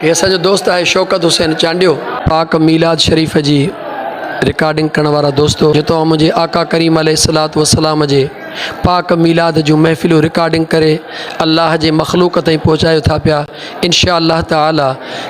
ये असांजो दोस्त है शौकत हुसैन चांडियो पाक मीलाद शरीफ़ जी रिकॉर्डिंग करण वारा दोस्तो जो तो मुझे आका करीम अलैहिस्सलातु वस्सलाम जे पाक मीलाद जो महफ़िलूं रिकॉर्डिंग करे अल्लाह जे मखलूक ताईं पहुँचायो था पिया। इंशा अल्लाह ताला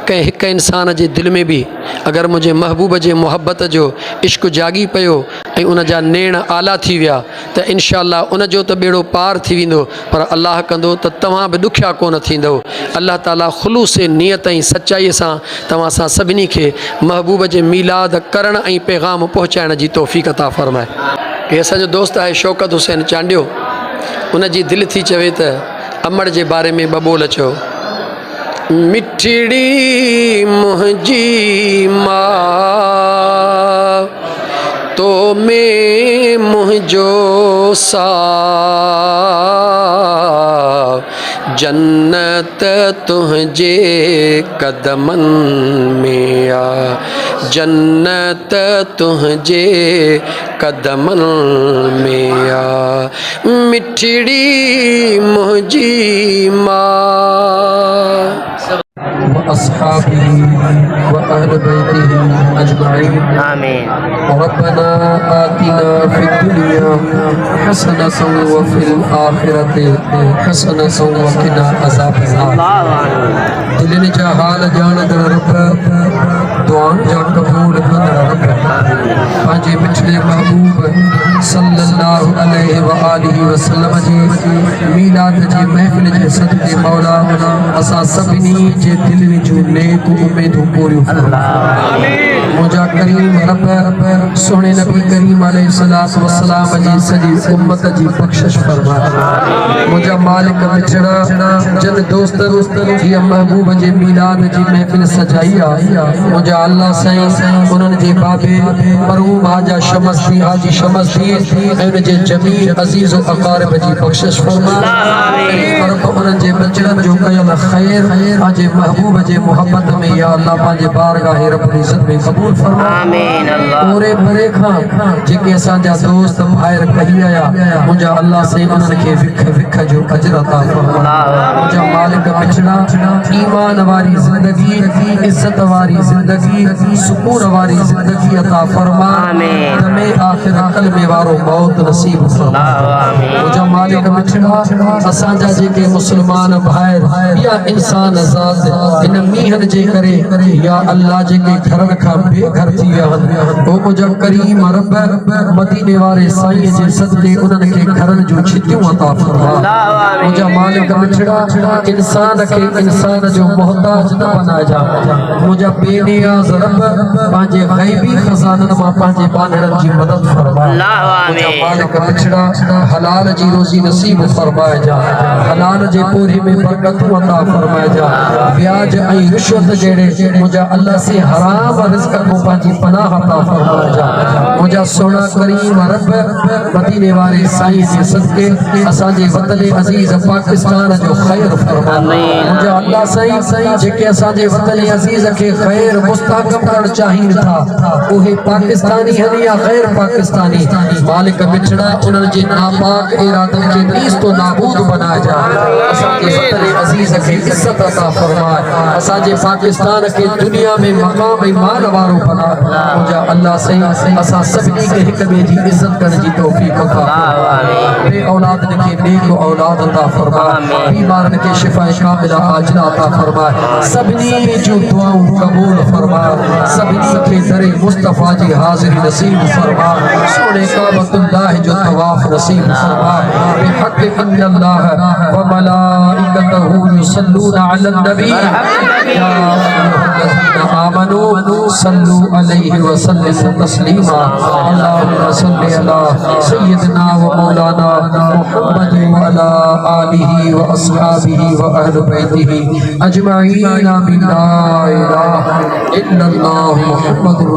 कंहिं हिक इंसान जे दिल में भी अगर मुझे महबूब जे मोहब्बत जो इश्क जागी पियो ऐं उन जा नेण आला थी विया त इंशा अल्लाह उन जो त बेड़ो पार थी वेंदो, पर अल्लाह कंदो त तव्हां बि ॾुखिया कोन थींदव। अल्लाह ताला ख़ुलूस नियत ऐं सचाईअ सां तव्हां सां सभिनी खे महबूब जे मीलाद करण ऐं पैगाम पहुचाइण जी तौफ़ीक़ अता फ़रमाए। ये असांजो दोस्त है शौकत हुसैन चांडियो, उन जी दिल थी चवे त अमड़ जे बारे में ॿ ॿोल चओ। मिठड़ी मुंहिंजी मां तो में मुंहिंजो सां जन्नत तुंहिंजे कदमनि में आ, जन्नत तुंहिंजे कदमनि में आ। मिठड़ी मुंहिंजी मां अस्हाबिही व अहल बैतिही अजमाइन आमीन। रब्बना आतिना फिद दुनिया हसनतन व फिल आखिरति हसनतन व क़िना अज़ाबन्नार। दिलनि जा हाल ॼाणंदड़ रब, दुआउनि जा क़बूल कंदड़ रब, पंहिंजे मिठड़े महबूब सल्लल्लाहु अलैहि व आलिहि वसल्लम जे मीलाद जे महफ़िल जे सदक़े मौला असां सभिनी जे दिलनि जूं नेक उम्मीदूं पूरियूं फरमा। मुंहिंजा करीम रब सोने नबी करीम अलैहिस्सलातु वस्सलाम जी सॼी उम्मत जी बख़्शिश फरमा। मुंहिंजा मालिक मिठड़ा जन दोस्त जीअं महबूब जे मीलाद जी महफ़िल सजाई आहे, मुंहिंजा अल्लाह साईं उन्हनि जे बाबे मरहूम हाजा शमस्ती हाजी शमस्ती ऐं उन जे जमी अज़ीज़ अक़ारिब जी बख़्शिश फरमा। रब उन्हनि जे बचड़नि जो कयल ख़ैर पंहिंजे महबूब जे मोहब्बत में या अल्लाह पंहिंजे बारगाह रब्बुल इज़्ज़त में क़बूल फरमा। आमीन। पूरे परे खां जेके असांजा दोस्त ॿाहिरि कढी आया, मुंहिंजा अल्लाह से उन्हनि खे विख जो अजर अता फरमा। मुंहिंजा मालिक मिठड़ा ईमान वारी ज़िंदगी, इज़्ज़त वारी ज़िंदगी, सुकून वारी ज़िंदगी अता फरमा। आमीन। दमे आखिर कलमे वारो मौत नसीब फरमा। मुंहिंजा मालिक मिठड़ा असांजा जेके मुस्लमान ॿाहिरि या इंसान ज़ात इन मींहनि जे करे या अल्लाह जेके घरनि खां बेघर थी विया आहिनि, ओ मुंहिंजा करीम रब मदीने वारे साईं जे सदक़े उन्हनि खे घरनि जूं छितियूं अता फरमा। मुंहिंजा मालिक मिठड़ा इंसान खे इंसान जो मोहताज न बनाइजा। मुंहिंजा बेनियाज़ रब पंहिंजे ग़ैबी ख़ज़ाननि मां पंहिंजे बांधड़नि जी मदद फरमा। मुंहिंजा मालिक मिठड़ा हलाल जी रोज़ी नसीब फरमाइजा, हलाल जे पोरे में बरकतूं अता फरमाइजा। ब्याज ऐं रिश्वत जहिड़े मुंहिंजा अल्लाह से हराम रिज़्क़ को पंहिंजी पनाह अता फरमाइजा। मुंहिंजा सोना करीम रब मदीने वारे साईं जे सदक़े असांजे वतन अज़ीज़ पाकिस्तान जो ख़ैर फरमा। मुंहिंजा अल्लाह साईं जेके असांजे वतन अज़ीज़ खे ख़ैर मुस्तहकम करणु चाहिनि था, उहे पाकिस्तानी आहिनि या ग़ैर पाकिस्तानी, मालिक मिठड़ा उन्हनि जे नापाक इरादनि खे नीस्तो नाबूद बनाइजा। असांजे वतन अज़ीज़ खे इज़्ज़त अता फरमाए, असांजे पाकिस्तान खे दुनिया में मक़ाम ऐं मान वारो बना। मुंहिंजा अल्लाह साईं असां सभिनी खे हिक ॿिए जी इज़्ज़त करण जी तौफ़ीक़ अता फरमाए। बे औलादनि खे नेक औलाद अता फरमाए, बीमारनि खे शिफ़ाए कामिला आजिला अता फरमाए, सभिनी जूं दुआऊं क़बूल फरमाए, सभिनी खे दरे मुस्तफ़ा जी हाज़िरी नसीब फरमाए, सोने काबतुल्लाह जो तवाफ़ नसीब फरमाए। बिहक़ इन्नल्लाह व मलाइकतहू युसल्लूना अलन नबी या अय्युहल्लज़ीना आमनू सल्लू अलैहि व सल्लिमू तस्लीमा। अल्लाहुम्मा सल्लि अला सय्यिदिना व मौलाना मुहम्मद व अला आलिहि व अस्हाबिहि व अहल बैतिहि अजमाईन। ला इलाहा इल्लल्लाह मुहम्मदुर